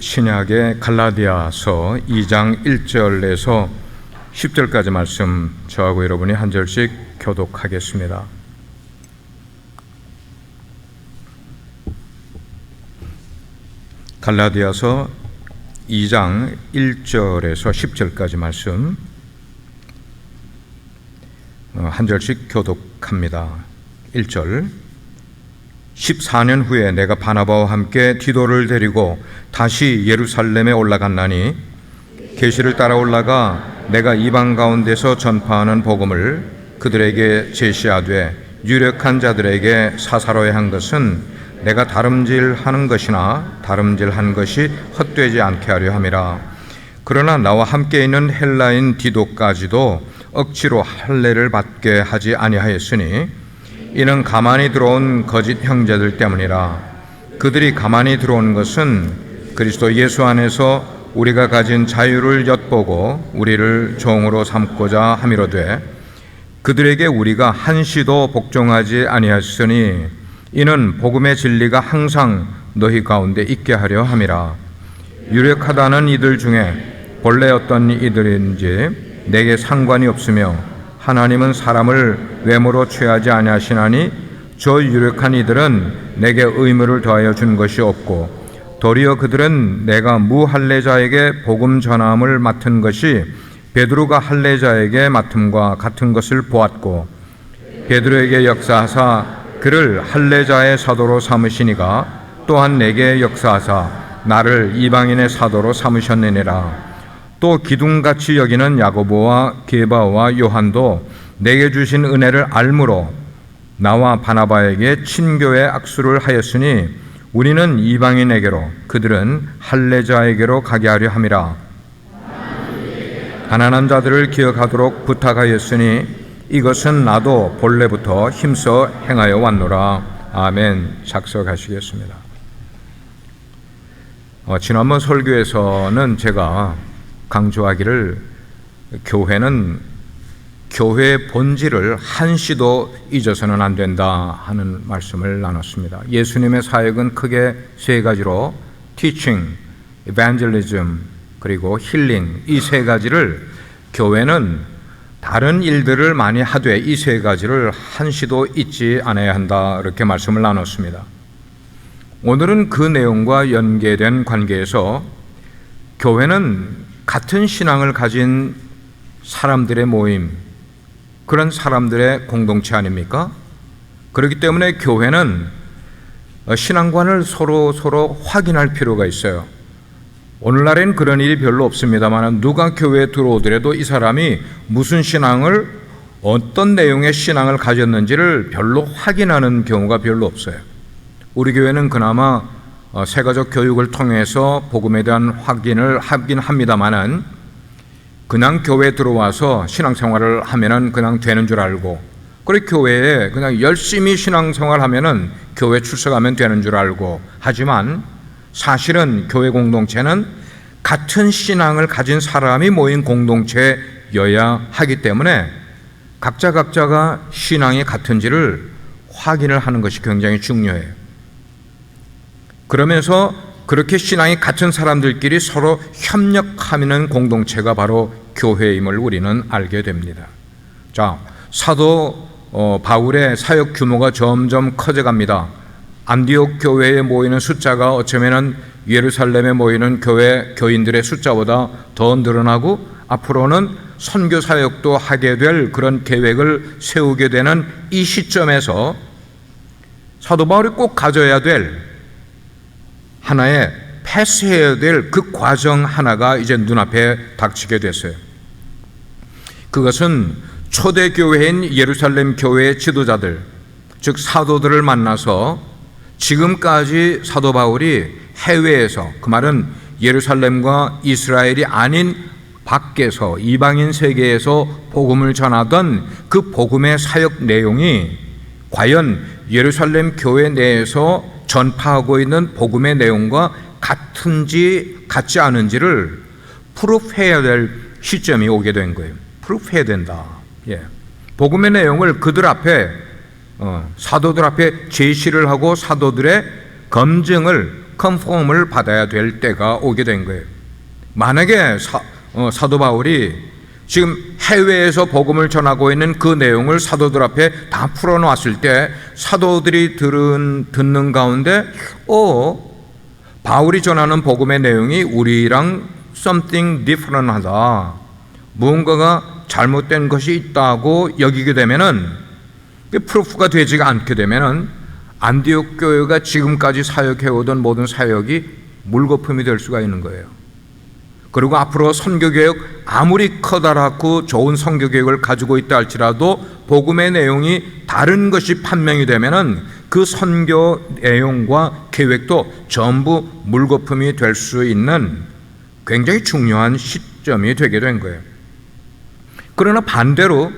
신약의 갈라디아서 2장 1절에서 10절까지 말씀 저하고 여러분이 한 절씩 교독하겠습니다. 갈라디아서 2장 1절에서 10절까지 말씀 한 절씩 교독합니다. 1절. 14년 후에 내가 바나바와 함께 디도를 데리고 다시 예루살렘에 올라갔나니 계시를 따라 올라가 내가 이방 가운데서 전파하는 복음을 그들에게 제시하되 유력한 자들에게 사사로이 한 것은 내가 다름질하는 것이나 다름질한 것이 헛되지 않게 하려 함이라. 그러나 나와 함께 있는 헬라인 디도까지도 억지로 할례를 받게 하지 아니하였으니 이는 가만히 들어온 거짓 형제들 때문이라. 그들이 가만히 들어온 것은 그리스도 예수 안에서 우리가 가진 자유를 엿보고 우리를 종으로 삼고자 함이로되 그들에게 우리가 한시도 복종하지 아니하였으니 이는 복음의 진리가 항상 너희 가운데 있게 하려 함이라. 유력하다는 이들 중에 본래 어떤 이들인지 내게 상관이 없으며 하나님은 사람을 외모로 취하지 아니하시나니 저 유력한 이들은 내게 의무를 더하여 준 것이 없고 도리어 그들은 내가 무할례자에게 복음 전함을 맡은 것이 베드로가 할례자에게 맡음과 같은 것을 보았고 베드로에게 역사하사 그를 할례자의 사도로 삼으시니가 또한 내게 역사하사 나를 이방인의 사도로 삼으셨느니라. 또 기둥같이 여기는 야고보와 게바와 요한도 내게 주신 은혜를 알므로 나와 바나바에게 친교의 악수를 하였으니 우리는 이방인에게로 그들은 할례자에게로 가게 하려 함이라. 가난한 자들을 기억하도록 부탁하였으니 이것은 나도 본래부터 힘써 행하여 왔노라. 아멘. 작석하시겠습니다. 지난번 설교에서는 제가 강조하기를 교회는 교회의 본질을 한시도 잊어서는 안 된다 하는 말씀을 나눴습니다. 예수님의 사역은 크게 세 가지로 teaching, evangelism, 그리고 힐링, 이 세 가지를 교회는 다른 일들을 많이 하되 이 세 가지를 한시도 잊지 않아야 한다 이렇게 말씀을 나눴습니다. 오늘은 그 내용과 연계된 관계에서 교회는 같은 신앙을 가진 사람들의 모임, 그런 사람들의 공동체 아닙니까? 그렇기 때문에 교회는 신앙관을 서로 확인할 필요가 있어요. 오늘날엔 그런 일이 별로 없습니다만 누가 교회에 들어오더라도 이 사람이 무슨 신앙을, 어떤 내용의 신앙을 가졌는지를 별로 확인하는 경우가 별로 없어요. 우리 교회는 그나마 세가족 교육을 통해서 복음에 대한 확인을 하긴 합니다만은 그냥 교회에 들어와서 신앙생활을 하면은 그냥 되는 줄 알고, 그리고 교회에 그냥 열심히 신앙생활 하면은 교회 출석하면 되는 줄 알고, 하지만 사실은 교회 공동체는 같은 신앙을 가진 사람이 모인 공동체여야 하기 때문에 각자가 신앙이 같은지를 확인을 하는 것이 굉장히 중요해요. 그러면서 그렇게 신앙이 같은 사람들끼리 서로 협력하는 공동체가 바로 교회임을 우리는 알게 됩니다. 자, 사도 바울의 사역 규모가 점점 커져갑니다. 안디옥 교회에 모이는 숫자가 어쩌면은 예루살렘에 모이는 교인들의 숫자보다 더 늘어나고 앞으로는 선교 사역도 하게 될 그런 계획을 세우게 되는 이 시점에서 사도 바울이 꼭 가져야 될 하나의 패스해야 될 그 과정 하나가 이제 눈앞에 닥치게 됐어요. 그것은 초대교회인 예루살렘 교회의 지도자들, 즉 사도들을 만나서 지금까지 사도 바울이 해외에서, 그 말은 예루살렘과 이스라엘이 아닌 밖에서 이방인 세계에서 복음을 전하던 그 복음의 사역 내용이 과연 예루살렘 교회 내에서 전파하고 있는 복음의 내용과 같은지 같지 않은지를 프루프해야 될 시점이 오게 된 거예요. 프루프해야 된다. 복음의 내용을 그들 앞에 사도들 앞에 제시를 하고 사도들의 검증을 컨폼을 받아야 될 때가 오게 된 거예요. 만약에 사도 바울이 지금 해외에서 복음을 전하고 있는 그 내용을 사도들 앞에 다 풀어놨을 때 사도들이 듣는 가운데 바울이 전하는 복음의 내용이 우리랑 something different 하다, 무언가가 잘못된 것이 있다고 여기게 되면은, 프루프가 되지가 않게 되면은 안디옥 교회가 지금까지 사역해오던 모든 사역이 물거품이 될 수가 있는 거예요. 그리고 앞으로 선교개혁 아무리 커다랗고 좋은 선교개혁을 가지고 있다 할지라도 복음의 내용이 다른 것이 판명이 되면은 그 선교 내용과 계획도 전부 물거품이 될 수 있는 굉장히 중요한 시점이 되게 된 거예요. 그러나 반대로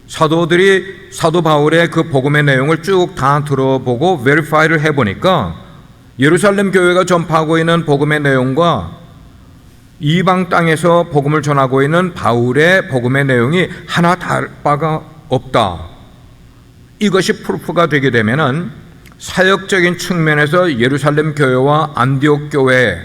사도들이 사도 바울의 그 복음의 내용을 쭉 다 들어보고 베리파이를 해보니까 예루살렘 교회가 전파하고 있는 복음의 내용과 이방 땅에서 복음을 전하고 있는 바울의 복음의 내용이 하나 다를 바가 없다. 이것이 프루프가 되게 되면은 사역적인 측면에서 예루살렘 교회와 안디옥 교회,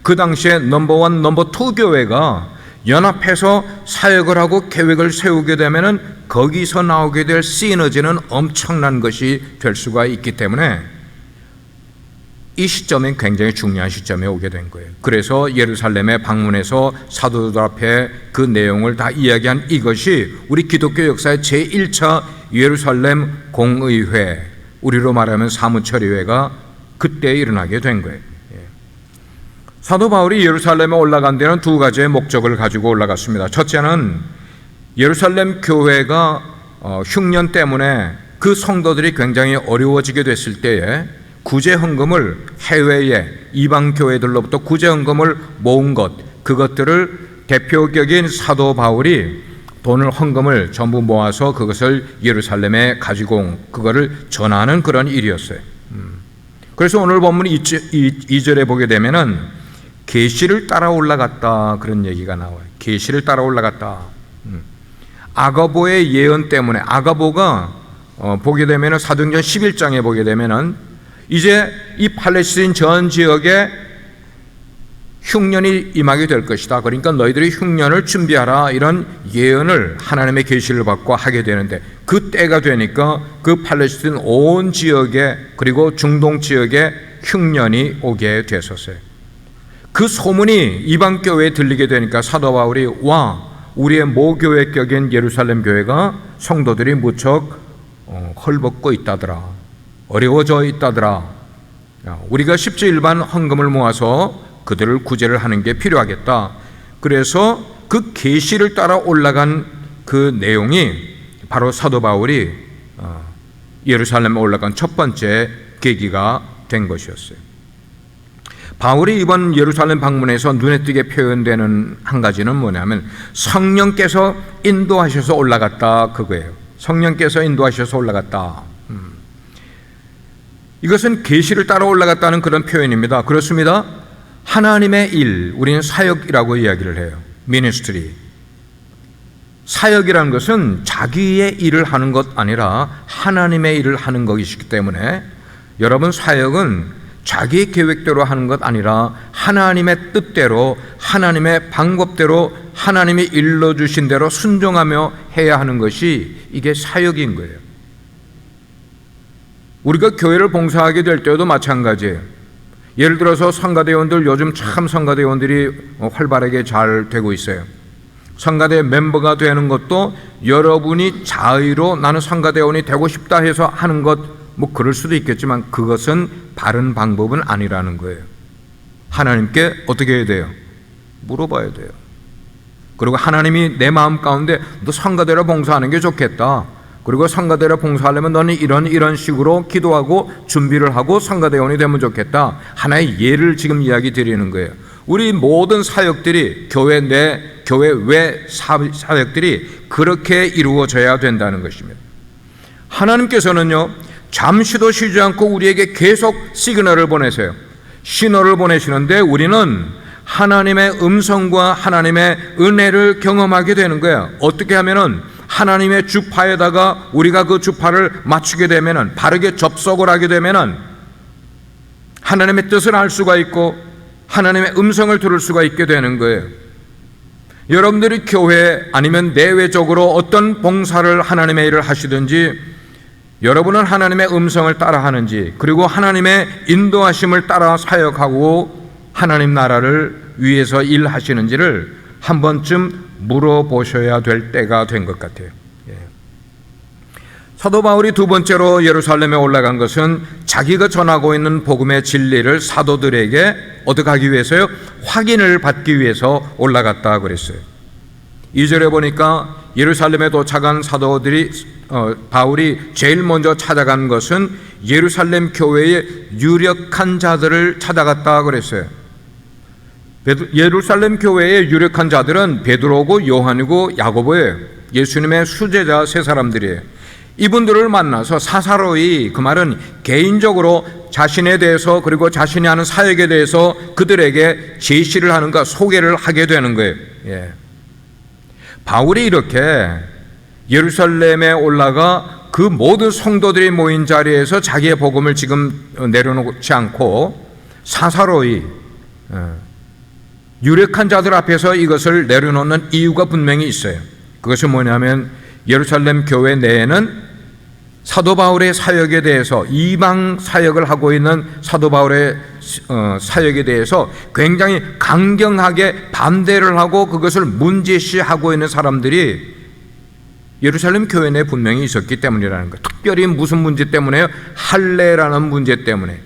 그 당시에 넘버원, 넘버2 교회가 연합해서 사역을 하고 계획을 세우게 되면은 거기서 나오게 될 시너지는 엄청난 것이 될 수가 있기 때문에 이 시점은 굉장히 중요한 시점에 오게 된 거예요. 그래서 예루살렘에 방문해서 사도들 앞에 그 내용을 다 이야기한 이것이 우리 기독교 역사의 제1차 예루살렘 공의회, 우리로 말하면 사무처리회가 그때 일어나게 된 거예요. 사도 바울이 예루살렘에 올라간 데는 두 가지의 목적을 가지고 올라갔습니다. 첫째는 예루살렘 교회가 흉년 때문에 그 성도들이 굉장히 어려워지게 됐을 때에 구제 헌금을, 해외의 이방 교회들로부터 구제 헌금을 모은 것, 그것들을 대표격인 사도 바울이 돈을, 헌금을 전부 모아서 그것을 예루살렘에 가지고 그거를 전하는 그런 일이었어요. 그래서 오늘 본문 2절에 보게 되면은 계시를 따라 올라갔다, 그런 얘기가 나와요. 계시를 따라 올라갔다. 아가보의 예언 때문에, 아가보가 보게 되면은 사도행전 11장에 보게 되면은 이제 이 팔레스틴 전 지역에 흉년이 임하게 될 것이다. 그러니까 너희들이 흉년을 준비하라, 이런 예언을 하나님의 계시를 받고 하게 되는데, 그 때가 되니까 그 팔레스틴 온 지역에, 그리고 중동 지역에 흉년이 오게 됐었어요. 그 소문이 이방 교회에 들리게 되니까 사도 바울이 우리의 모교회격인 예루살렘 교회가 성도들이 무척 헐벗고 있다더라, 어려워져 있다더라, 우리가 십지일반 헌금을 모아서 그들을 구제를 하는 게 필요하겠다. 그래서 그 계시를 따라 올라간 그 내용이 바로 사도 바울이 예루살렘에 올라간 첫 번째 계기가 된 것이었어요. 바울이 이번 예루살렘 방문에서 눈에 띄게 표현되는 한 가지는 뭐냐면 성령께서 인도하셔서 올라갔다, 그거예요. 성령께서 인도하셔서 올라갔다. 이것은 계시를 따라 올라갔다는 그런 표현입니다. 그렇습니다. 하나님의 일, 우리는 사역이라고 이야기를 해요. 미니스트리. 사역이라는 것은 자기의 일을 하는 것 아니라 하나님의 일을 하는 것이기 때문에 여러분, 사역은 자기의 계획대로 하는 것 아니라 하나님의 뜻대로, 하나님의 방법대로, 하나님이 일러주신 대로 순종하며 해야 하는 것이 이게 사역인 거예요. 우리가 교회를 봉사하게 될 때도 마찬가지예요. 예를 들어서 성가대원들, 요즘 참 성가대원들이 활발하게 잘 되고 있어요. 성가대 멤버가 되는 것도 여러분이 자의로 나는 성가대원이 되고 싶다 해서 하는 것, 뭐 그럴 수도 있겠지만 그것은 바른 방법은 아니라는 거예요. 하나님께 어떻게 해야 돼요? 물어봐야 돼요. 그리고 하나님이 내 마음 가운데 너 성가대로 봉사하는 게 좋겠다, 그리고 성가대로 봉사하려면 너는 이런 식으로 기도하고 준비를 하고 성가대원이 되면 좋겠다, 하나의 예를 지금 이야기 드리는 거예요. 우리 모든 사역들이, 교회 내, 교회 외 사역들이 그렇게 이루어져야 된다는 것입니다. 하나님께서는요, 잠시도 쉬지 않고 우리에게 계속 시그널을 보내세요. 신호를 보내시는데 우리는 하나님의 음성과 하나님의 은혜를 경험하게 되는 거예요. 어떻게 하면은 하나님의 주파에다가 우리가 그 주파를 맞추게 되면은, 바르게 접속을 하게 되면은 하나님의 뜻을 알 수가 있고 하나님의 음성을 들을 수가 있게 되는 거예요. 여러분들이 교회 아니면 내외적으로 어떤 봉사를 하나님의 일을 하시든지 여러분은 하나님의 음성을 따라 하는지, 그리고 하나님의 인도하심을 따라 사역하고 하나님 나라를 위해서 일하시는지를 한 번쯤 물어보셔야 될 때가 된 것 같아요. 사도 바울이 두 번째로 예루살렘에 올라간 것은 자기가 전하고 있는 복음의 진리를 사도들에게 얻어가기 위해서요, 확인을 받기 위해서 올라갔다 그랬어요. 2절에 보니까 예루살렘에 도착한 사도들이 바울이 제일 먼저 찾아간 것은 예루살렘 교회의 유력한 자들을 찾아갔다 그랬어요. 예루살렘 교회의 유력한 자들은 베드로고 요한이고 야고보예요. 예수님의 수제자 세 사람들이에요. 이분들을 만나서 사사로이, 그 말은 개인적으로 자신에 대해서 그리고 자신이 하는 사역에 대해서 그들에게 제시를 하는가, 소개를 하게 되는 거예요. 바울이 이렇게 예루살렘에 올라가 그 모든 성도들이 모인 자리에서 자기의 복음을 지금 내려놓지 않고 사사로이, 유력한 자들 앞에서 이것을 내려놓는 이유가 분명히 있어요. 그것은 뭐냐면 예루살렘 교회 내에는 사도 바울의 사역에 대해서, 이방 사역을 하고 있는 사도 바울의 사역에 대해서 굉장히 강경하게 반대를 하고 그것을 문제시하고 있는 사람들이 예루살렘 교회 내에 분명히 있었기 때문이라는 거예요. 특별히 무슨 문제 때문에요? 할례라는 문제 때문에.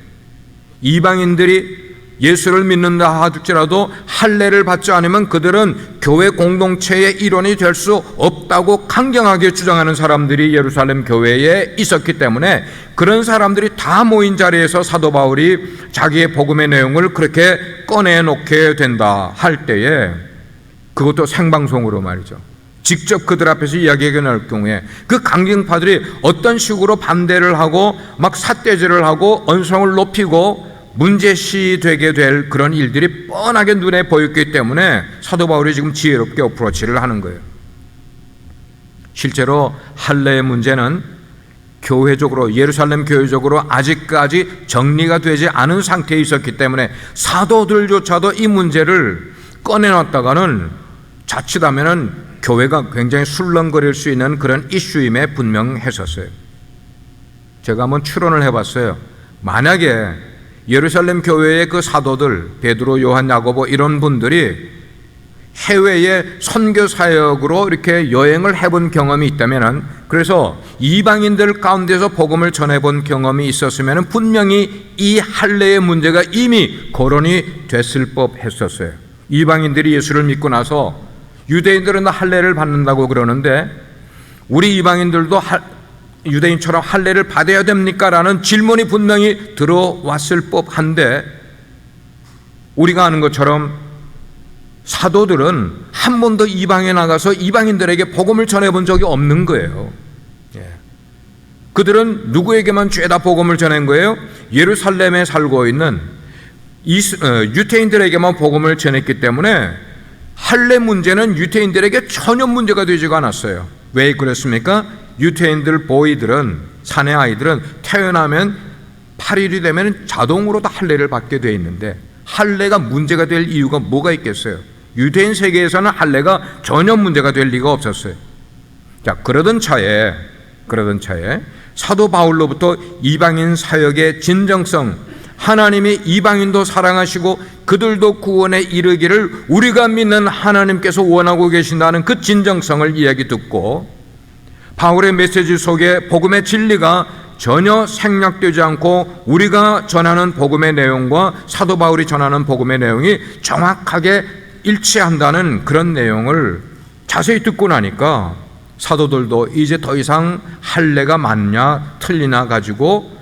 이방인들이 예수를 믿는다 할지라도 할례를 받지 않으면 그들은 교회 공동체의 일원이 될 수 없다고 강경하게 주장하는 사람들이 예루살렘 교회에 있었기 때문에 그런 사람들이 다 모인 자리에서 사도 바울이 자기의 복음의 내용을 그렇게 꺼내놓게 된다 할 때에, 그것도 생방송으로 말이죠, 직접 그들 앞에서 이야기하게 날 경우에 그 강경파들이 어떤 식으로 반대를 하고 막 삿대질을 하고 언성을 높이고 문제시 되게 될 그런 일들이 뻔하게 눈에 보였기 때문에 사도 바울이 지금 지혜롭게 어프로치를 하는 거예요. 실제로 할례의 문제는 교회적으로, 예루살렘 교회적으로 아직까지 정리가 되지 않은 상태에 있었기 때문에 사도들조차도 이 문제를 꺼내놨다가는 자칫하면은 교회가 굉장히 술렁거릴 수 있는 그런 이슈임에 분명했었어요. 제가 한번 추론을 해봤어요. 만약에 예루살렘 교회의 그 사도들, 베드로, 요한, 야고보 이런 분들이 해외에 선교 사역으로 이렇게 여행을 해본 경험이 있다면은, 그래서 이방인들 가운데서 복음을 전해본 경험이 있었으면은 분명히 이 할례의 문제가 이미 거론이 됐을 법했었어요. 이방인들이 예수를 믿고 나서 유대인들은 할례를 받는다고 그러는데 우리 이방인들도 유대인처럼 할례를 받아야 됩니까? 라는 질문이 분명히 들어왔을 법한데, 우리가 아는 것처럼 사도들은 한 번도 이방에 나가서 이방인들에게 복음을 전해본 적이 없는 거예요. 그들은 누구에게만 죄다 복음을 전한 거예요? 예루살렘에 살고 있는 유태인들에게만 복음을 전했기 때문에 할례 문제는 유태인들에게 전혀 문제가 되지가 않았어요. 왜 그렇습니까? 유태인들 보이들은, 사내 아이들은 태어나면 8일이 되면 자동으로 다 할례를 받게 돼 있는데 할례가 문제가 될 이유가 뭐가 있겠어요? 유대인 세계에서는 할례가 전혀 문제가 될 리가 없었어요. 자, 그러던 차에 사도 바울로부터 이방인 사역의 진정성, 하나님이 이방인도 사랑하시고 그들도 구원에 이르기를 우리가 믿는 하나님께서 원하고 계신다는 그 진정성을 이야기 듣고, 바울의 메시지 속에 복음의 진리가 전혀 생략되지 않고 우리가 전하는 복음의 내용과 사도 바울이 전하는 복음의 내용이 정확하게 일치한다는 그런 내용을 자세히 듣고 나니까 사도들도 이제 더 이상 할례가 맞냐 틀리나 가지고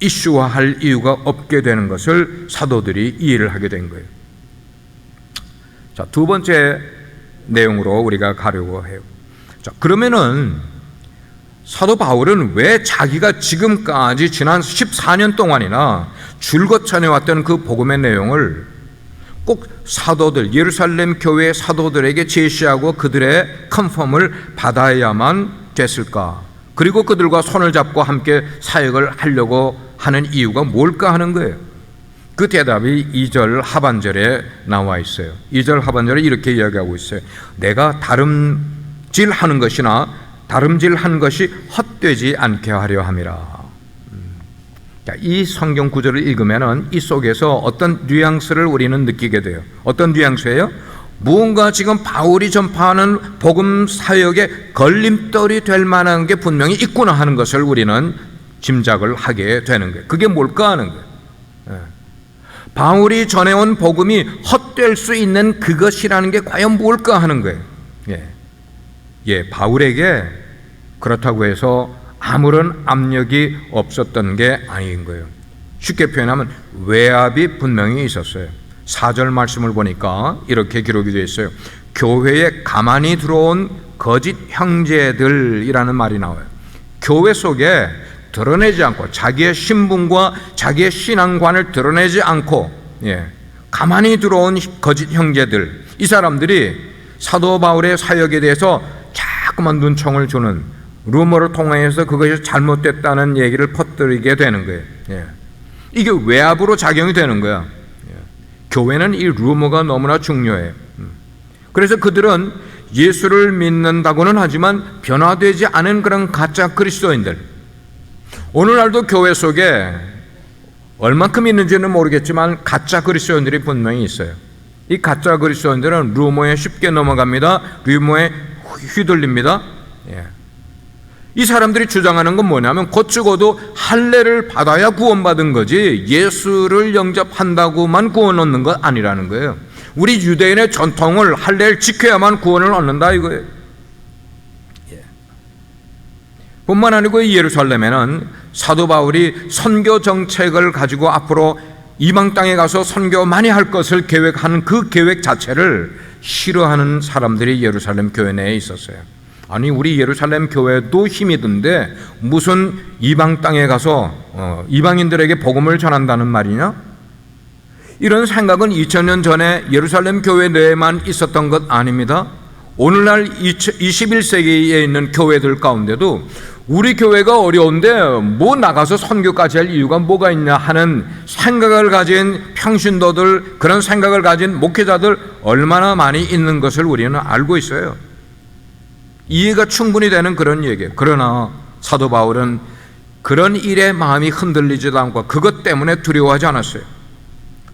이슈화할 이유가 없게 되는 것을 사도들이 이해를 하게 된 거예요. 자, 두 번째 내용으로 우리가 가려고 해요. 자, 그러면은 사도 바울은 왜 자기가 지금까지 지난 14년 동안이나 줄곧 전해왔던 그 복음의 내용을 꼭 사도들, 예루살렘 교회 사도들에게 제시하고 그들의 컨펌을 받아야만 됐을까? 그리고 그들과 손을 잡고 함께 사역을 하려고 하는 이유가 뭘까 하는 거예요. 그 대답이 2절 하반절에 나와 있어요. 2절 하반절에 이렇게 이야기하고 있어요. 내가 다름질하는 것이나 다름질한 것이 헛되지 않게 하려 함이라. 이 성경 구절을 읽으면 이 속에서 어떤 뉘앙스를 우리는 느끼게 돼요. 어떤 뉘앙스예요? 무언가 지금 바울이 전파하는 복음 사역에 걸림돌이 될 만한 게 분명히 있구나 하는 것을 우리는 짐작을 하게 되는 거예요. 그게 뭘까 하는 거예요. 바울이 전해온 복음이 헛될 수 있는 그것이라는 게 과연 뭘까 하는 거예요. 바울에게 그렇다고 해서 아무런 압력이 없었던 게 아닌 거예요. 쉽게 표현하면 외압이 분명히 있었어요. 4절 말씀을 보니까 이렇게 기록이 되어 있어요. 교회에 가만히 들어온 거짓 형제들이라는 말이 나와요. 교회 속에 드러내지 않고 자기의 신분과 자기의 신앙관을 드러내지 않고 가만히 들어온 거짓 형제들, 이 사람들이 사도 바울의 사역에 대해서 자꾸만 눈총을 주는, 루머를 통해서 그것이 잘못됐다는 얘기를 퍼뜨리게 되는 거예요. 이게 외압으로 작용이 되는 거야. 교회는 이 루머가 너무나 중요해요. 그래서 그들은 예수를 믿는다고는 하지만 변화되지 않은 그런 가짜 그리스도인들, 오늘날도 교회 속에 얼만큼 있는지는 모르겠지만 가짜 그리스도인들이 분명히 있어요. 이 가짜 그리스도인들은 루머에 쉽게 넘어갑니다. 루머에 휘둘립니다. 이 사람들이 주장하는 건 뭐냐면 곧 죽어도 할례를 받아야 구원받은 거지 예수를 영접한다고만 구원 얻는 건 아니라는 거예요. 우리 유대인의 전통을, 할례를 지켜야만 구원을 얻는다 이거예요. 뿐만 아니고 예루살렘에는 사도 바울이 선교 정책을 가지고 앞으로 이방 땅에 가서 선교 많이 할 것을 계획하는 그 계획 자체를 싫어하는 사람들이 예루살렘 교회 내에 있었어요. 아니, 우리 예루살렘 교회도 힘이 든데 무슨 이방 땅에 가서 이방인들에게 복음을 전한다는 말이냐? 이런 생각은 2000년 전에 예루살렘 교회 내에만 있었던 것 아닙니다. 오늘날 21세기에 있는 교회들 가운데도 우리 교회가 어려운데 뭐 나가서 선교까지 할 이유가 뭐가 있냐 하는 생각을 가진 평신도들, 그런 생각을 가진 목회자들 얼마나 많이 있는 것을 우리는 알고 있어요. 이해가 충분히 되는 그런 얘기예요. 그러나 사도 바울은 그런 일에 마음이 흔들리지도 않고 그것 때문에 두려워하지 않았어요.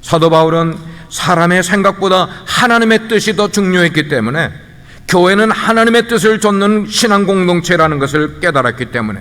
사도 바울은 사람의 생각보다 하나님의 뜻이 더 중요했기 때문에, 교회는 하나님의 뜻을 좇는 신앙 공동체라는 것을 깨달았기 때문에,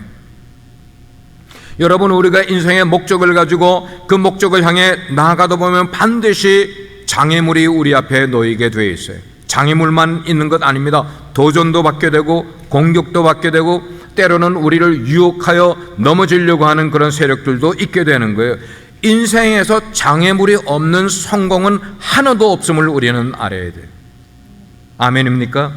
여러분, 우리가 인생의 목적을 가지고 그 목적을 향해 나아가다 보면 반드시 장애물이 우리 앞에 놓이게 되어 있어요. 장애물만 있는 것 아닙니다. 도전도 받게 되고 공격도 받게 되고 때로는 우리를 유혹하여 넘어지려고 하는 그런 세력들도 있게 되는 거예요. 인생에서 장애물이 없는 성공은 하나도 없음을 우리는 알아야 돼요. 아멘입니까?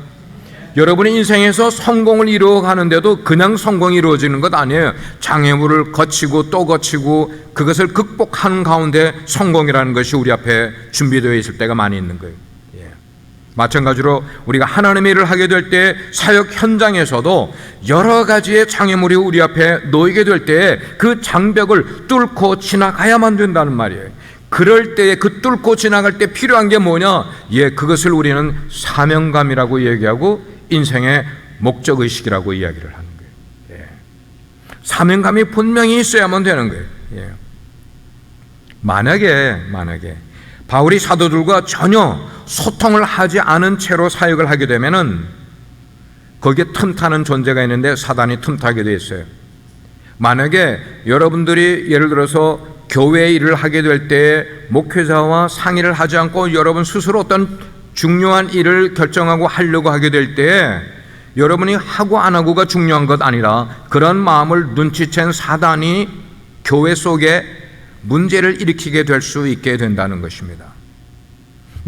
여러분이 인생에서 성공을 이루어가는데도 그냥 성공이 이루어지는 것 아니에요. 장애물을 거치고 또 거치고 그것을 극복하는 가운데 성공이라는 것이 우리 앞에 준비되어 있을 때가 많이 있는 거예요. 마찬가지로 우리가 하나님의 일을 하게 될 때 사역 현장에서도 여러 가지의 장애물이 우리 앞에 놓이게 될 때 그 장벽을 뚫고 지나가야만 된다는 말이에요. 그럴 때 그 뚫고 지나갈 때 필요한 게 뭐냐? 그것을 우리는 사명감이라고 얘기하고 인생의 목적의식이라고 이야기를 하는 거예요. 사명감이 분명히 있어야만 되는 거예요. 만약에 바울이 사도들과 전혀 소통을 하지 않은 채로 사역을 하게 되면은 거기에 틈타는 존재가 있는데 사단이 틈타게 돼 있어요. 만약에 여러분들이 예를 들어서 교회 일을 하게 될 때 목회자와 상의를 하지 않고 여러분 스스로 어떤 중요한 일을 결정하고 하려고 하게 될 때 여러분이 하고 안 하고가 중요한 것 아니라 그런 마음을 눈치챈 사단이 교회 속에 문제를 일으키게 될 수 있게 된다는 것입니다.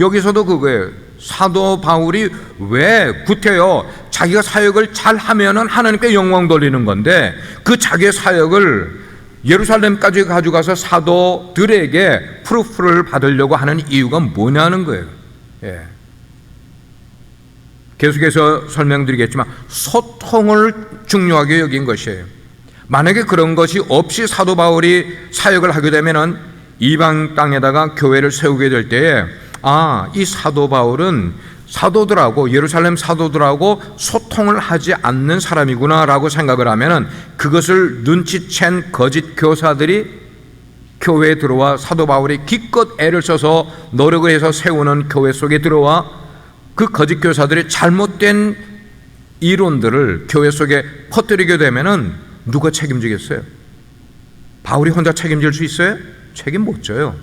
여기서도 그거예요. 사도 바울이 왜 구태여 자기가 사역을 잘하면은 하나님께 영광 돌리는 건데 그 자기의 사역을 예루살렘까지 가져가서 사도들에게 프루프를 받으려고 하는 이유가 뭐냐는 거예요. 계속해서 설명드리겠지만 소통을 중요하게 여긴 것이에요. 만약에 그런 것이 없이 사도 바울이 사역을 하게 되면은 이방 땅에다가 교회를 세우게 될 때에 이 사도 바울은 사도들하고 예루살렘 사도들하고 소통을 하지 않는 사람이구나라고 생각을 하면은 그것을 눈치챈 거짓 교사들이 교회에 들어와 사도 바울이 기껏 애를 써서 노력을 해서 세우는 교회 속에 들어와 그 거짓 교사들이 잘못된 이론들을 교회 속에 퍼뜨리게 되면은 누가 책임지겠어요? 바울이 혼자 책임질 수 있어요? 책임 못 져요.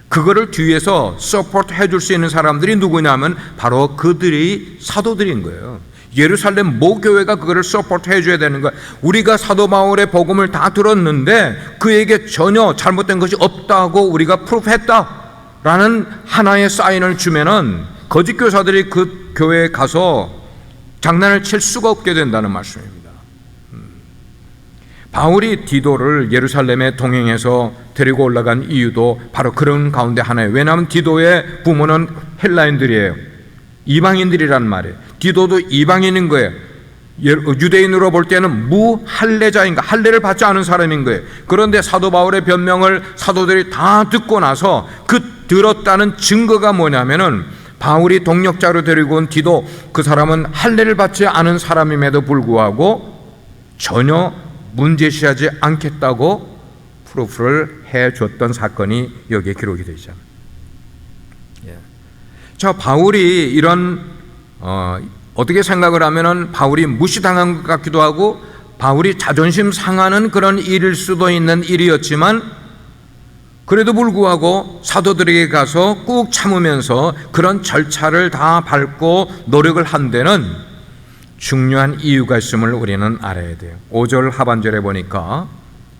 그거를 뒤에서 서포트 해줄 수 있는 사람들이 누구냐면 바로 그들이 사도들인 거예요. 예루살렘 모교회가 그거를 서포트 해줘야 되는 거예요. 우리가 사도 바울의 복음을 다 들었는데 그에게 전혀 잘못된 것이 없다고 우리가 프루프했다라는 하나의 사인을 주면은 거짓 교사들이 그 교회에 가서 장난을 칠 수가 없게 된다는 말씀입니다. 바울이 디도를 예루살렘에 동행해서 데리고 올라간 이유도 바로 그런 가운데 하나예요. 왜냐하면 디도의 부모는 헬라인들이에요. 이방인들이란 말이에요. 디도도 이방인인 거예요. 유대인으로 볼 때는 무할례자인가, 할례를 받지 않은 사람인 거예요. 그런데 사도 바울의 변명을 사도들이 다 듣고 나서 그 들었다는 증거가 뭐냐면은 바울이 동력자로 데리고 온 디도, 그 사람은 할례를 받지 않은 사람임에도 불구하고 전혀 문제시하지 않겠다고 프루프를 해줬던 사건이 여기에 기록이 되죠. 자, 바울이 이런 어떻게 생각을 하면은 바울이 무시당한 것 같기도 하고 바울이 자존심 상하는 그런 일일 수도 있는 일이었지만 그래도 불구하고 사도들에게 가서 꾹 참으면서 그런 절차를 다 밟고 노력을 한 데는 중요한 이유가 있음을 우리는 알아야 돼요. 5절 하반절에 보니까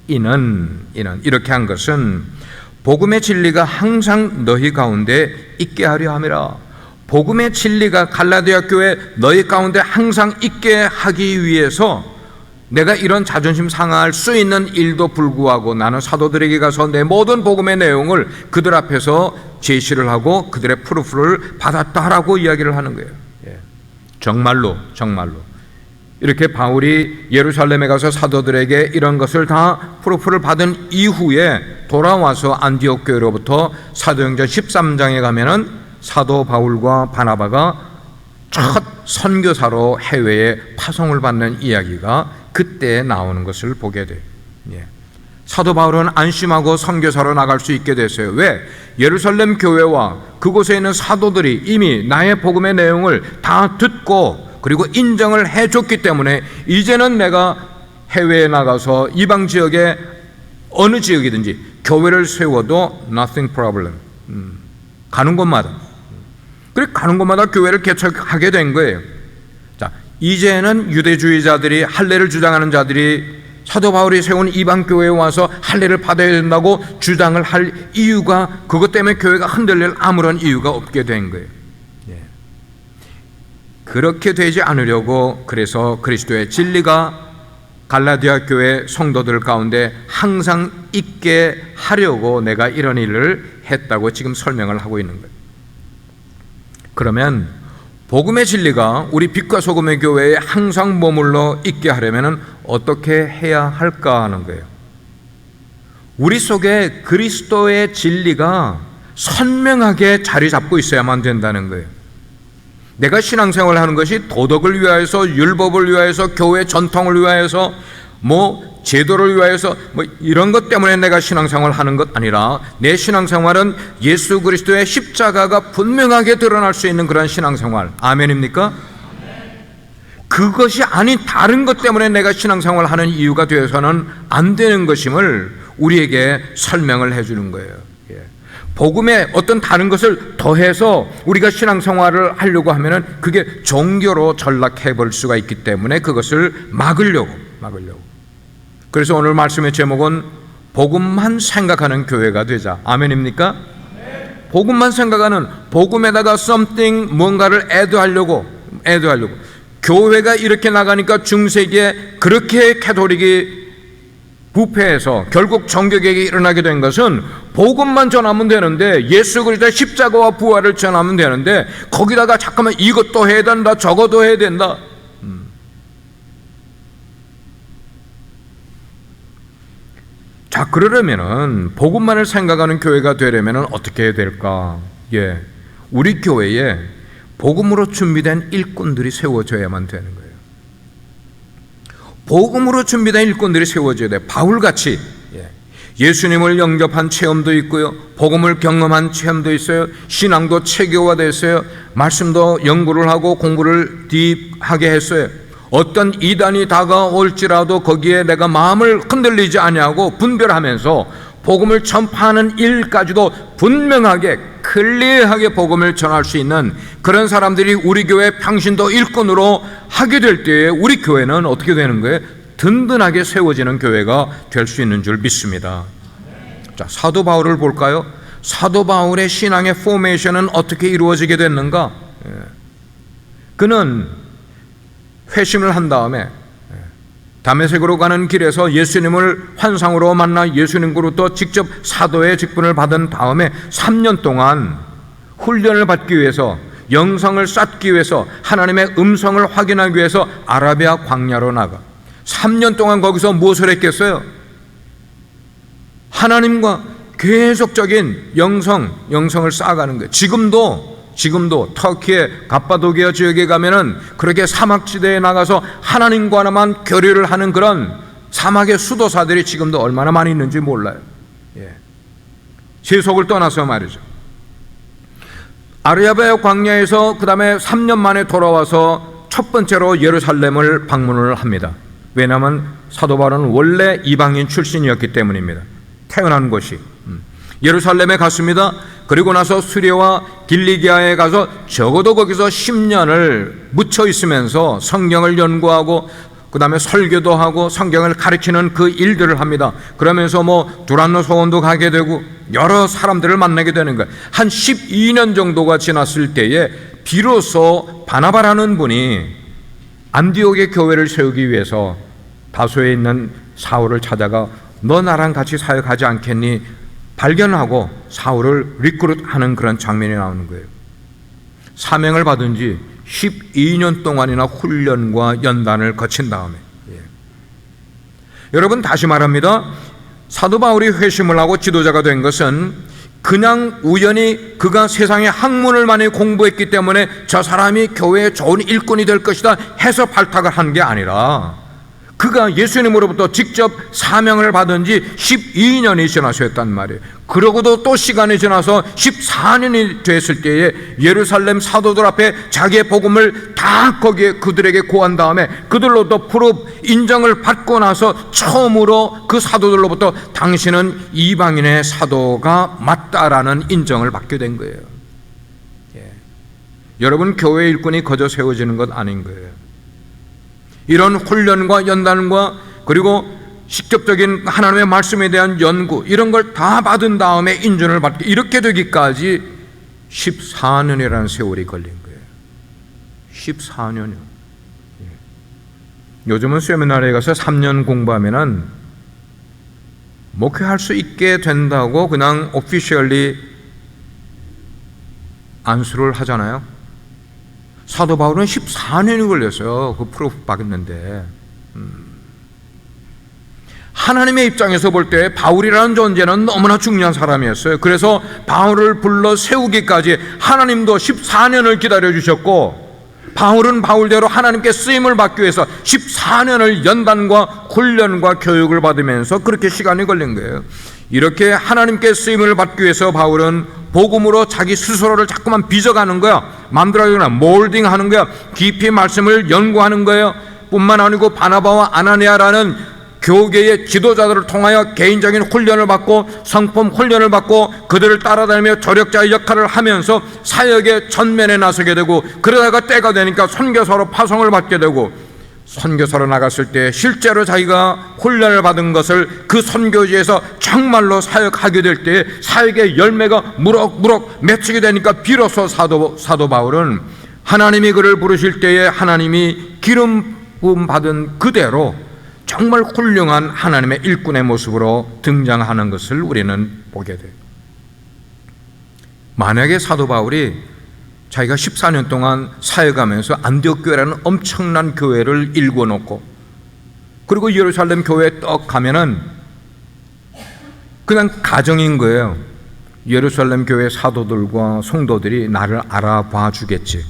이는 이렇게 한 것은 복음의 진리가 항상 너희 가운데 있게 하려 함이라. 복음의 진리가 갈라디아 교회 너희 가운데 항상 있게 하기 위해서 내가 이런 자존심 상할 수 있는 일도 불구하고 나는 사도들에게 가서 내 모든 복음의 내용을 그들 앞에서 제시를 하고 그들의 프루프를 받았다라고 이야기를 하는 거예요. 정말로 이렇게 바울이 예루살렘에 가서 사도들에게 이런 것을 다 프루프를 받은 이후에 돌아와서 안디옥 교회로부터 사도행전 13장에 가면은 사도 바울과 바나바가 첫 선교사로 해외에 파송을 받는 이야기가 그때 나오는 것을 보게 돼요. 사도 바울은 안심하고 선교사로 나갈 수 있게 됐어요. 왜? 예루살렘 교회와 그곳에 있는 사도들이 이미 나의 복음의 내용을 다 듣고 그리고 인정을 해줬기 때문에 이제는 내가 해외에 나가서 이방 지역에 어느 지역이든지 교회를 세워도 nothing problem. 가는 곳마다. 그래 가는 곳마다 교회를 개척하게 된 거예요. 자, 이제는 유대주의자들이 할례를 주장하는 자들이 사도 바울이 세운 이방 교회에 와서 할례를 받아야 된다고 주장을 할 이유가 그것 때문에 교회가 흔들릴 아무런 이유가 없게 된 거예요. 그렇게 되지 않으려고 그래서 그리스도의 진리가 갈라디아 교회 성도들 가운데 항상 있게 하려고 내가 이런 일을 했다고 지금 설명을 하고 있는 거예요. 그러면 복음의 진리가 우리 빛과 소금의 교회에 항상 머물러 있게 하려면 어떻게 해야 할까 하는 거예요. 우리 속에 그리스도의 진리가 선명하게 자리 잡고 있어야만 된다는 거예요. 내가 신앙생활을 하는 것이 도덕을 위하여서, 율법을 위하여서, 교회 전통을 위하여서, 제도를 위하여서 이런 것 때문에 내가 신앙생활을 하는 것 아니라 내 신앙생활은 예수 그리스도의 십자가가 분명하게 드러날 수 있는 그런 신앙생활. 아멘입니까? 그것이 아닌 다른 것 때문에 내가 신앙생활을 하는 이유가 되어서는 안 되는 것임을 우리에게 설명을 해주는 거예요. 복음에 어떤 다른 것을 더해서 우리가 신앙생활을 하려고 하면은 그게 종교로 전락해 볼 수가 있기 때문에 그것을 막으려고. 그래서 오늘 말씀의 제목은 복음만 생각하는 교회가 되자. 아멘입니까? 복음만 생각하는, 복음에다가 something 뭔가를 애도하려고 교회가 이렇게 나가니까 중세기에 그렇게 캐톨릭이 부패해서 결국 정교개혁이 일어나게 된 것은 복음만 전하면 되는데, 예수 그리스도의 십자가와 부활을 전하면 되는데 거기다가 잠깐만 이것도 해야 된다, 저것도 해야 된다. 자, 그러려면은 복음만을 생각하는 교회가 되려면은 어떻게 해야 될까? 우리 교회에 복음으로 준비된 일꾼들이 세워져야만 되는 거예요. 복음으로 준비된 일꾼들이 세워져야 돼. 바울같이 예수님을 영접한 체험도 있고요, 복음을 경험한 체험도 있어요, 신앙도 체계화됐어요, 말씀도 연구를 하고 공부를 딥하게 했어요. 어떤 이단이 다가올지라도 거기에 내가 마음을 흔들리지 아니하고 분별하면서 복음을 전파하는 일까지도 분명하게 클리어하게 복음을 전할 수 있는 그런 사람들이 우리 교회 평신도 일꾼으로 하게 될 때에 우리 교회는 어떻게 되는 거예요? 든든하게 세워지는 교회가 될 수 있는 줄 믿습니다. 자, 사도 바울을 볼까요? 사도 바울의 신앙의 포메이션은 어떻게 이루어지게 됐는가? 그는 회심을 한 다음에 다메섹으로 가는 길에서 예수님을 환상으로 만나 예수님으로부터 직접 사도의 직분을 받은 다음에 3년 동안 훈련을 받기 위해서, 영성을 쌓기 위해서, 하나님의 음성을 확인하기 위해서 아라비아 광야로 나가 3년 동안 거기서 무엇을 했겠어요? 하나님과 계속적인 영성을 쌓아가는 거예요. 지금도 터키의 갑바도기아 지역에 가면은 그렇게 사막지대에 나가서 하나님과만 교류를 하는 그런 사막의 수도사들이 지금도 얼마나 많이 있는지 몰라요. 세속을 떠나서 말이죠. 아라비아 광야에서 그 다음에 3년 만에 돌아와서 첫 번째로 예루살렘을 방문을 합니다. 왜냐하면 사도 바울은 원래 이방인 출신이었기 때문입니다. 태어난 곳이 예루살렘에 갔습니다. 그리고 나서 수리와 길리기아에 가서 적어도 거기서 10년을 묻혀 있으면서 성경을 연구하고 그 다음에 설교도 하고 성경을 가르치는 그 일들을 합니다. 그러면서 두란노 소원도 가게 되고 여러 사람들을 만나게 되는 거예요. 한 12년 정도가 지났을 때에 비로소 바나바라는 분이 안디옥의 교회를 세우기 위해서 다소에 있는 사울을 찾아가 너 나랑 같이 사역하지 않겠니? 발견하고 사울을 리크루트하는 그런 장면이 나오는 거예요. 사명을 받은 지 12년 동안이나 훈련과 연단을 거친 다음에 여러분, 다시 말합니다. 사도 바울이 회심을 하고 지도자가 된 것은 그냥 우연히 그가 세상의 학문을 많이 공부했기 때문에 저 사람이 교회에 좋은 일꾼이 될 것이다 해서 발탁을 한 게 아니라 그가 예수님으로부터 직접 사명을 받은 지 12년이 지나셨단 말이에요. 그러고도 또 시간이 지나서 14년이 됐을 때에 예루살렘 사도들 앞에 자기의 복음을 다 거기에 그들에게 고한 다음에 그들로부터 프로 인정을 받고 나서 처음으로 그 사도들로부터 당신은 이방인의 사도가 맞다라는 인정을 받게 된 거예요. 여러분, 교회 일꾼이 거저 세워지는 것 아닌 거예요. 이런 훈련과 연단과 그리고 직접적인 하나님의 말씀에 대한 연구, 이런 걸 다 받은 다음에 인준을 받게, 이렇게 되기까지 14년이라는 세월이 걸린 거예요. 14년이요. 요즘은 세미나리에 가서 3년 공부하면은 목회할 수 있게 된다고 그냥 오피셜리 안수를 하잖아요. 사도 바울은 14년이 걸렸어요. 그 프로프 받았는데 하나님의 입장에서 볼 때 바울이라는 존재는 너무나 중요한 사람이었어요. 그래서 바울을 불러 세우기까지 하나님도 14년을 기다려주셨고, 바울은 바울대로 하나님께 쓰임을 받기 위해서 14년을 연단과 훈련과 교육을 받으면서 그렇게 시간이 걸린 거예요. 이렇게 하나님께 쓰임을 받기 위해서 바울은 복음으로 자기 스스로를 자꾸만 빚어가는 거야. 만들어가거나 몰딩하는 거야. 깊이 말씀을 연구하는 거예요. 뿐만 아니고 바나바와 아나니아라는 교계의 지도자들을 통하여 개인적인 훈련을 받고 성품 훈련을 받고 그들을 따라다니며 조력자의 역할을 하면서 사역의 전면에 나서게 되고, 그러다가 때가 되니까 선교사로 파송을 받게 되고, 선교사로 나갔을 때 실제로 자기가 훈련을 받은 것을 그 선교지에서 정말로 사역하게 될 때 사역의 열매가 무럭무럭 맺히게 되니까 비로소 사도 바울은 하나님이 그를 부르실 때에 하나님이 기름 부음 받은 그대로 정말 훌륭한 하나님의 일꾼의 모습으로 등장하는 것을 우리는 보게 돼요. 만약에 사도 바울이 자기가 14년 동안 사역하면서 안디옥 교회라는 엄청난 교회를 일궈놓고 그리고 예루살렘 교회에 떡 가면은 그냥 가정인 거예요. 예루살렘 교회 사도들과 성도들이 나를 알아봐 주겠지,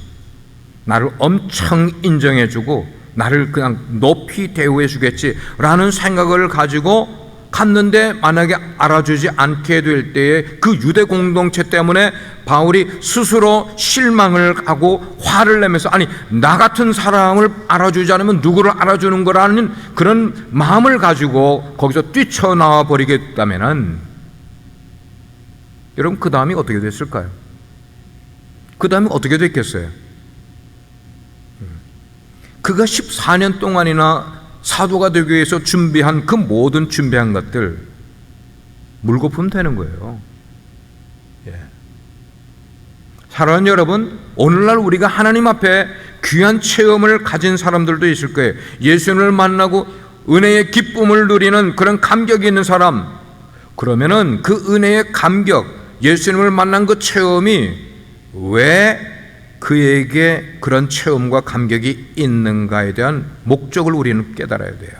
나를 엄청 인정해 주고 나를 그냥 높이 대우해 주겠지 라는 생각을 가지고 갔는데, 만약에 알아주지 않게 될 때에 그 유대 공동체 때문에 바울이 스스로 실망을 하고 화를 내면서, 아니 나 같은 사람을 알아주지 않으면 누구를 알아주는 거라는 그런 마음을 가지고 거기서 뛰쳐나와 버리겠다면은, 여러분 그 다음이 어떻게 됐을까요? 그 다음이 어떻게 됐겠어요? 그가 14년 동안이나 사도가 되기 위해서 준비한 그 모든 준비한 것들 물거품 되는 거예요. 사랑하는 여러분, 오늘날 우리가 하나님 앞에 귀한 체험을 가진 사람들도 있을 거예요. 예수님을 만나고 은혜의 기쁨을 누리는 그런 감격이 있는 사람, 그러면은 그 은혜의 감격, 예수님을 만난 그 체험이 왜 그에게 그런 체험과 감격이 있는가에 대한 목적을 우리는 깨달아야 돼요.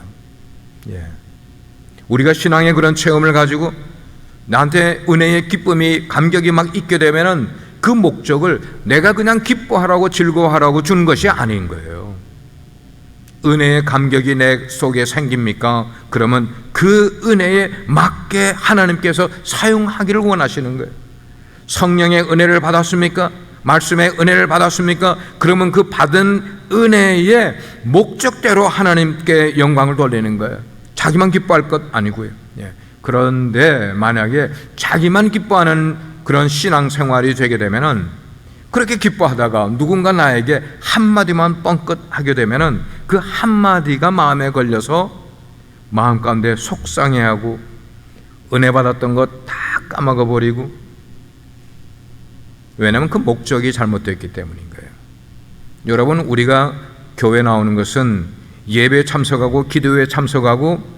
우리가 신앙의 그런 체험을 가지고 나한테 은혜의 기쁨이, 감격이 막 있게 되면은 그 목적을 내가 그냥 기뻐하라고 즐거워하라고 준 것이 아닌 거예요. 은혜의 감격이 내 속에 생깁니까? 그러면 그 은혜에 맞게 하나님께서 사용하기를 원하시는 거예요. 성령의 은혜를 받았습니까? 말씀의 은혜를 받았습니까? 그러면 그 받은 은혜의 목적대로 하나님께 영광을 돌리는 거예요. 자기만 기뻐할 것 아니고요. 그런데 만약에 자기만 기뻐하는 그런 신앙생활이 되게 되면은, 그렇게 기뻐하다가 누군가 나에게 한마디만 뻥끗 하게 되면은 그 한마디가 마음에 걸려서 마음 가운데 속상해하고 은혜 받았던 것 다 까먹어버리고, 왜냐하면 그 목적이 잘못됐기 때문인 거예요. 여러분, 우리가 교회 나오는 것은 예배에 참석하고 기도에 참석하고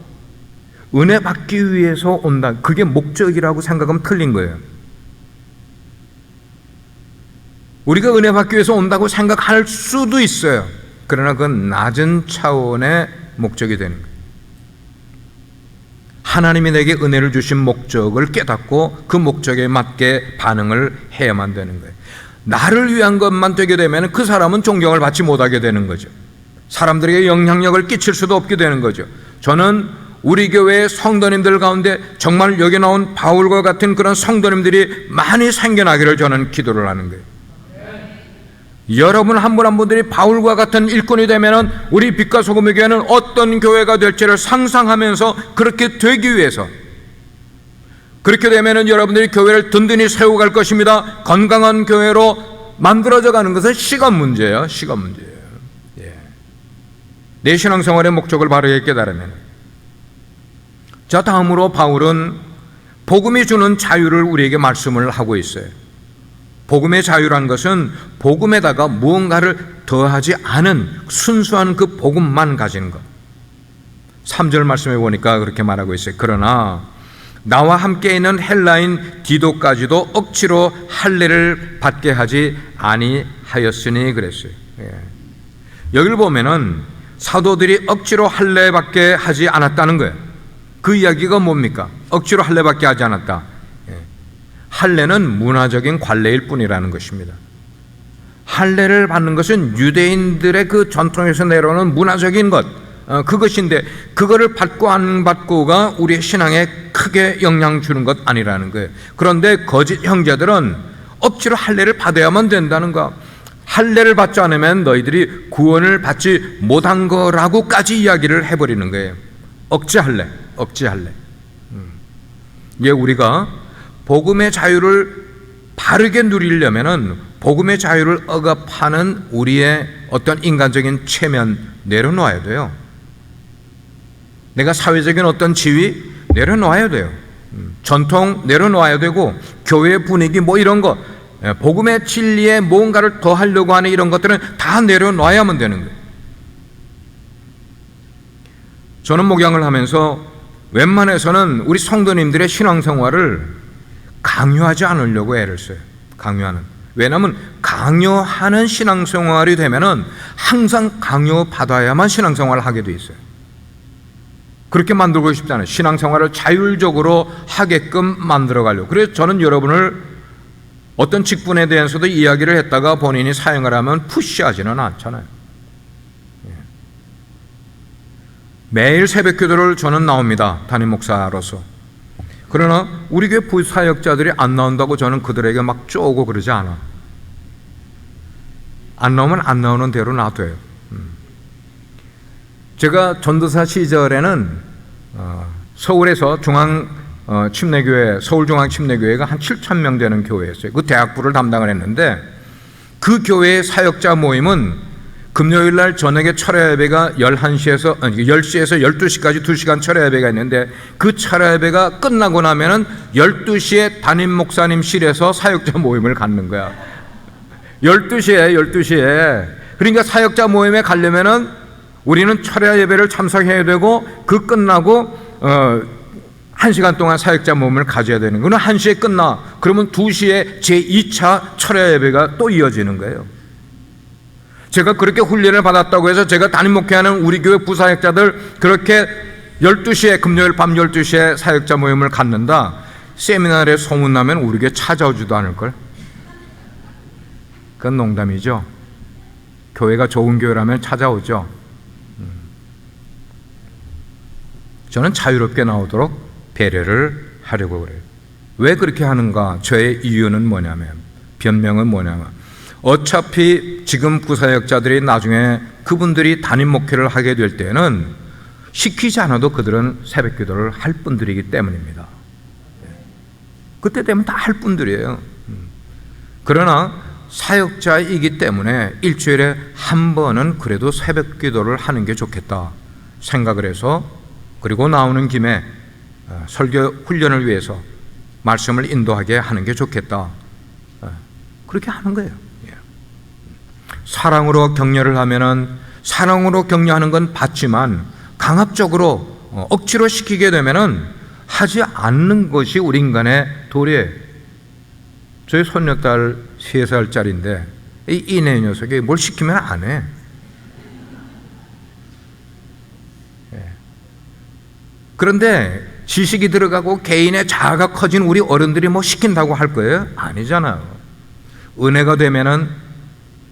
은혜 받기 위해서 온다, 그게 목적이라고 생각하면 틀린 거예요. 우리가 은혜 받기 위해서 온다고 생각할 수도 있어요. 그러나 그건 낮은 차원의 목적이 되는 거예요. 하나님이 내게 은혜를 주신 목적을 깨닫고 그 목적에 맞게 반응을 해야만 되는 거예요. 나를 위한 것만 되게 되면 그 사람은 존경을 받지 못하게 되는 거죠. 사람들에게 영향력을 끼칠 수도 없게 되는 거죠. 저는 우리 교회의 성도님들 가운데 정말 여기 나온 바울과 같은 그런 성도님들이 많이 생겨나기를 저는 기도를 하는 거예요. 여러분 한 분 한 분들이 바울과 같은 일꾼이 되면은 우리 빛과 소금의 교회는 어떤 교회가 될지를 상상하면서 그렇게 되기 위해서, 그렇게 되면은 여러분들이 교회를 든든히 세워갈 것입니다. 건강한 교회로 만들어져 가는 것은 시간 문제예요. 시간 문제예요. 내 신앙생활의 목적을 바르게 깨달으면. 자, 다음으로 바울은 복음이 주는 자유를 우리에게 말씀을 하고 있어요. 복음의 자유란 것은 복음에다가 무언가를 더하지 않은 순수한 그 복음만 가진 것. 3절 말씀해 보니까 그렇게 말하고 있어요. 그러나 나와 함께 있는 헬라인 디도까지도 억지로 할례를 받게 하지 아니하였으니 그랬어요. 여기를 보면은 사도들이 억지로 할례 받게 하지 않았다는 거예요. 그 이야기가 뭡니까? 억지로 할례 받게 하지 않았다. 할례는 문화적인 관례일 뿐이라는 것입니다. 할례를 받는 것은 유대인들의 그 전통에서 내려오는 문화적인 것, 그것인데 그거를 받고 안 받고가 우리의 신앙에 크게 영향 주는 것 아니라는 거예요. 그런데 거짓 형제들은 억지로 할례를 받아야만 된다는 거, 할례를 받지 않으면 너희들이 구원을 받지 못한 거라고까지 이야기를 해버리는 거예요. 억지 할례, 억지 할례. 우리가 복음의 자유를 바르게 누리려면은 복음의 자유를 억압하는 우리의 어떤 인간적인 체면 내려놓아야 돼요. 내가 사회적인 어떤 지위 내려놓아야 돼요. 전통 내려놓아야 되고, 교회 분위기 뭐 이런 거, 복음의 진리에 뭔가를 더 하려고 하는 이런 것들은 다 내려놔야만 되는 거예요. 저는 목양을 하면서 웬만해서는 우리 성도님들의 신앙생활을 강요하지 않으려고 애를 써요. 강요하는. 왜냐하면 강요하는 신앙생활이 되면은 항상 강요받아야만 신앙생활을 하게 돼 있어요. 그렇게 만들고 싶잖아요. 신앙생활을 자율적으로 하게끔 만들어 가려고. 그래서 저는 여러분을 어떤 직분에 대해서도 이야기를 했다가 본인이 사용을 하면 푸시하지는 않잖아요. 매일 새벽 기도를 저는 나옵니다. 담임 목사로서. 그러나 우리 교회 부사역자들이 안 나온다고 저는 그들에게 막 쪼고 그러지 않아. 안 나오면 안 나오는 대로 놔둬요. 제가 전도사 시절에는 서울에서 서울중앙침례교회가 한 7,000명 되는 교회였어요. 그 대학부를 담당을 했는데 그 교회의 사역자 모임은 금요일 날 저녁에 철야 예배가 10시에서 12시까지 2시간 철야 예배가 있는데 그 철야 예배가 끝나고 나면은 12시에 담임 목사님실에서 사역자 모임을 갖는 거야. 12시에. 그러니까 사역자 모임에 가려면은 우리는 철야 예배를 참석해야 되고 그 끝나고 1시간 동안 사역자 모임을 가져야 되는 거는 1시에 끝나. 그러면 2시에 제2차 철야 예배가 또 이어지는 거예요. 제가 그렇게 훈련을 받았다고 해서 제가 담임 목회하는 우리 교회 부사역자들 그렇게 12시에 금요일 밤 12시에 사역자 모임을 갖는다. 세미나에 소문나면 우리 교회 찾아오지도 않을걸. 그건 농담이죠. 교회가 좋은 교회라면 찾아오죠. 저는 자유롭게 나오도록 배려를 하려고 그래요. 왜 그렇게 하는가? 저의 이유는 뭐냐면, 변명은 뭐냐면, 어차피 지금 부사역자들이 나중에 그분들이 담임 목회를 하게 될 때는 시키지 않아도 그들은 새벽 기도를 할 분들이기 때문입니다. 그때 되면 다 할 분들이에요. 그러나 사역자이기 때문에 일주일에 한 번은 그래도 새벽 기도를 하는 게 좋겠다 생각을 해서, 그리고 나오는 김에 설교 훈련을 위해서 말씀을 인도하게 하는 게 좋겠다, 그렇게 하는 거예요. 사랑으로 격려를 하면은, 사랑으로 격려하는 건 받지만 강압적으로 억지로 시키게 되면은 하지 않는 것이 우리 인간의 도리예요. 저희 손녀딸 3살짜리인데 이내 녀석이 뭘 시키면 안 해. 그런데 지식이 들어가고 개인의 자아가 커진 우리 어른들이 뭐 시킨다고 할 거예요? 아니잖아요. 은혜가 되면은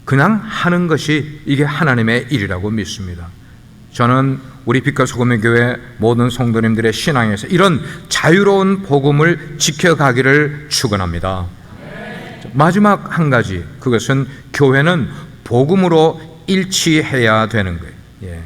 그냥 하는 것이 이게 하나님의 일이라고 믿습니다. 저는 우리 빛과 소금의 교회 모든 성도님들의 신앙에서 이런 자유로운 복음을 지켜가기를 축원합니다. 마지막 한 가지, 그것은 교회는 복음으로 일치해야 되는 거예요.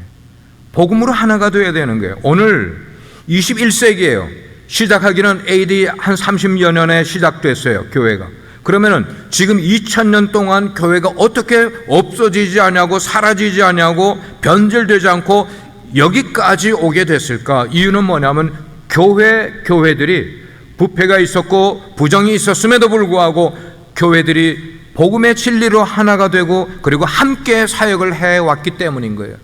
복음으로 하나가 되어야 되는 거예요. 오늘 21세기예요. 시작하기는 AD 한 30여 년에 시작됐어요, 교회가. 그러면은 지금 2000년 동안 교회가 어떻게 없어지지 않냐고, 사라지지 않냐고, 변질되지 않고 여기까지 오게 됐을까? 이유는 뭐냐면 교회들이 부패가 있었고 부정이 있었음에도 불구하고 교회들이 복음의 진리로 하나가 되고 그리고 함께 사역을 해왔기 때문인 거예요.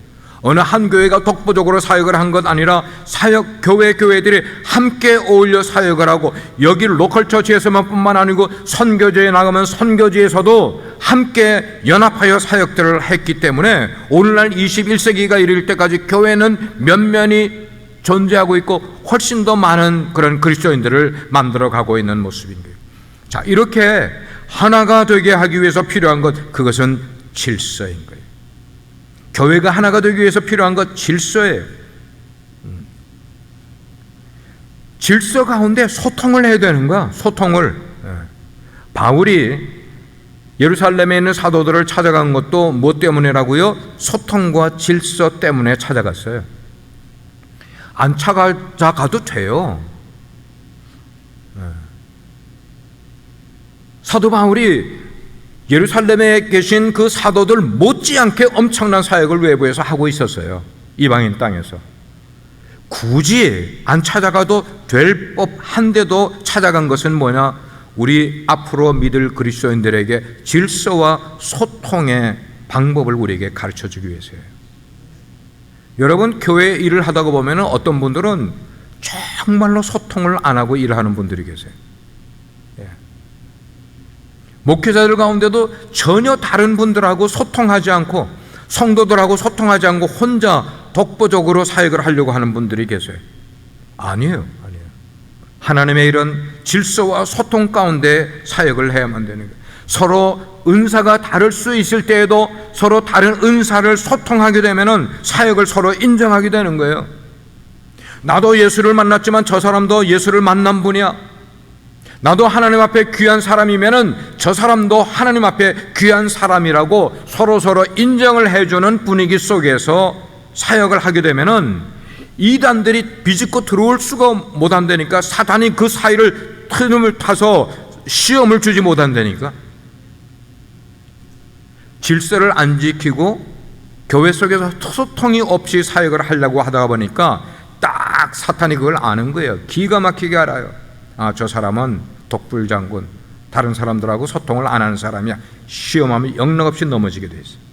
어느 한 교회가 독보적으로 사역을 한 것 아니라 교회들이 함께 어울려 사역을 하고, 여기 로컬 처치에서만 뿐만 아니고 선교지에 나가면 선교지에서도 함께 연합하여 사역들을 했기 때문에 오늘날 21세기가 이를 때까지 교회는 면면이 존재하고 있고 훨씬 더 많은 그런 그리스도인들을 만들어가고 있는 모습인 거예요. 자, 이렇게 하나가 되게 하기 위해서 필요한 것, 그것은 질서인 거예요. 교회가 하나가 되기 위해서 필요한 것 질서예요. 질서 가운데 소통을 해야 되는 거야. 소통을. 바울이 예루살렘에 있는 사도들을 찾아간 것도 뭐 때문이라고요? 소통과 질서 때문에 찾아갔어요. 안 찾아가도 돼요. 사도 바울이 예루살렘에 계신 그 사도들 못지않게 엄청난 사역을 외부에서 하고 있었어요. 이방인 땅에서. 굳이 안 찾아가도 될 법한데도 찾아간 것은 뭐냐? 우리 앞으로 믿을 그리스도인들에게 질서와 소통의 방법을 우리에게 가르쳐주기 위해서예요. 여러분, 교회 일을 하다가 보면 어떤 분들은 정말로 소통을 안 하고 일하는 분들이 계세요. 목회자들 가운데도 전혀 다른 분들하고 소통하지 않고, 성도들하고 소통하지 않고 혼자 독보적으로 사역을 하려고 하는 분들이 계세요. 아니에요. 하나님의 이런 질서와 소통 가운데 사역을 해야만 되는 거예요. 서로 은사가 다를 수 있을 때에도 서로 다른 은사를 소통하게 되면은 사역을 서로 인정하게 되는 거예요. 나도 예수를 만났지만 저 사람도 예수를 만난 분이야. 나도 하나님 앞에 귀한 사람이면은 저 사람도 하나님 앞에 귀한 사람이라고 서로 인정을 해주는 분위기 속에서 사역을 하게 되면은 이단들이 비집고 들어올 수가 못한다니까. 사단이 그 사이를 틈을 타서 시험을 주지 못한다니까. 질서를 안 지키고 교회 속에서 소통이 없이 사역을 하려고 하다 보니까 딱 사탄이 그걸 아는 거예요. 기가 막히게 알아요. 아, 저 사람은 독불장군, 다른 사람들하고 소통을 안 하는 사람이야. 시험하면 영락없이 넘어지게 돼 있어요.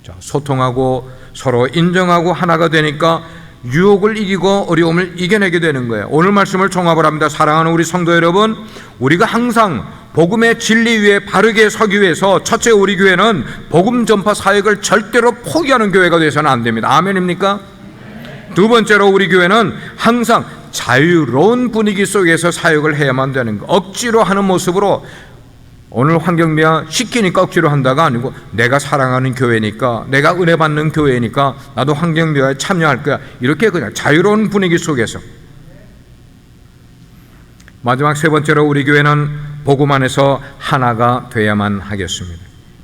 자, 소통하고 서로 인정하고 하나가 되니까 유혹을 이기고 어려움을 이겨내게 되는 거예요. 오늘 말씀을 종합을 합니다. 사랑하는 우리 성도 여러분, 우리가 항상 복음의 진리 위에 바르게 서기 위해서 첫째, 우리 교회는 복음 전파 사역을 절대로 포기하는 교회가 되어서는 안 됩니다. 아멘입니까? 두 번째로, 우리 교회는 항상 자유로운 분위기 속에서 사역을 해야만 되는 거. 억지로 하는 모습으로, 오늘 환경미화 시키니까 억지로 한다가 아니고 내가 사랑하는 교회니까, 내가 은혜 받는 교회니까 나도 환경미화에 참여할 거야, 이렇게 그냥 자유로운 분위기 속에서. 마지막 세 번째로, 우리 교회는 복음 안에서 하나가 돼야만 하겠습니다.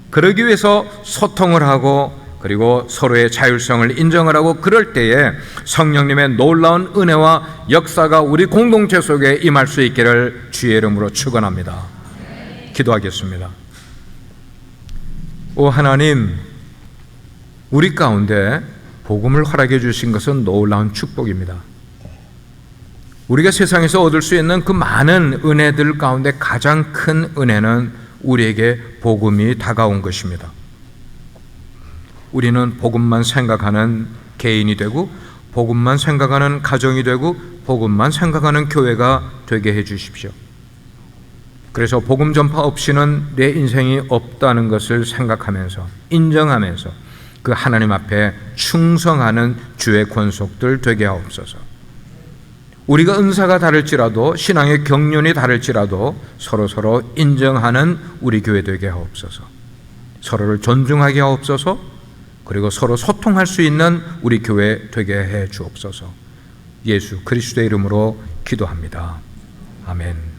그러기 위해서 소통을 하고 그리고 서로의 자율성을 인정을 하고, 그럴 때에 성령님의 놀라운 은혜와 역사가 우리 공동체 속에 임할 수 있기를 주의 이름으로 축원합니다. 기도하겠습니다. 오 하나님, 우리 가운데 복음을 허락해 주신 것은 놀라운 축복입니다. 우리가 세상에서 얻을 수 있는 그 많은 은혜들 가운데 가장 큰 은혜는 우리에게 복음이 다가온 것입니다. 우리는 복음만 생각하는 개인이 되고, 복음만 생각하는 가정이 되고, 복음만 생각하는 교회가 되게 해 주십시오. 그래서 복음 전파 없이는 내 인생이 없다는 것을 생각하면서, 인정하면서 그 하나님 앞에 충성하는 주의 권속들 되게 하옵소서. 우리가 은사가 다를지라도, 신앙의 경륜이 다를지라도 서로 인정하는 우리 교회 되게 하옵소서. 서로를 존중하게 하옵소서. 그리고 서로 소통할 수 있는 우리 교회 되게 해 주옵소서. 예수 그리스도의 이름으로 기도합니다. 아멘.